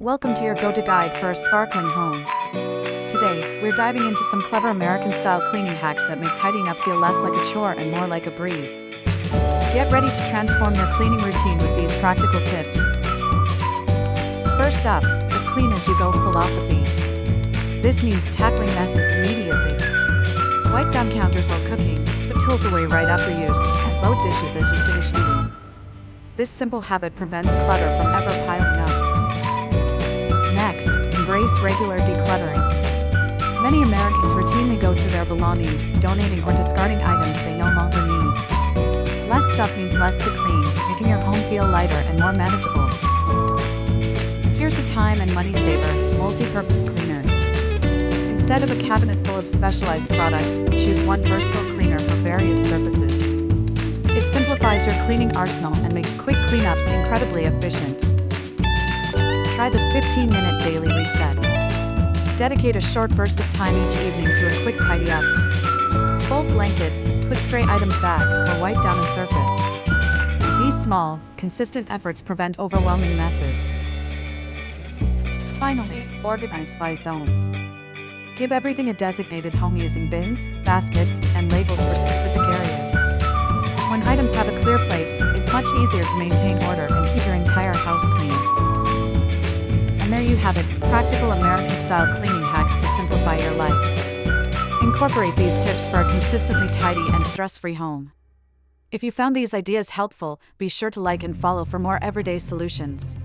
Welcome to your go-to guide for a sparkling home. Today, we're diving into some clever American-style cleaning hacks that make tidying up feel less like a chore and more like a breeze. Get ready to transform your cleaning routine with these practical tips. First up, the clean-as-you-go philosophy. This means tackling messes immediately. Wipe down counters while cooking, put tools away right after use, and load dishes as you finish eating. This simple habit prevents clutter from ever piling up. Next, embrace regular decluttering. Many Americans routinely go through their belongings, donating or discarding items they no longer need. Less stuff means less to clean, making your home feel lighter and more manageable. Here's a time and money saver: multi-purpose cleaners. Instead of a cabinet full of specialized products, choose one versatile cleaner for various surfaces. It simplifies your cleaning arsenal and makes quick cleanups incredibly efficient. Try the 15-minute daily reset. Dedicate a short burst of time each evening to a quick tidy up. Fold blankets, put stray items back, or wipe down a surface. These small, consistent efforts prevent overwhelming messes. Finally, organize by zones. Give everything a designated home using bins, baskets, and labels for specific areas. When items have a clear place, it's much easier to maintain order and keep your entire house clean. And there you have it, practical American-style cleaning hacks to simplify your life. Incorporate these tips for a consistently tidy and stress-free home. If you found these ideas helpful, be sure to like and follow for more everyday solutions.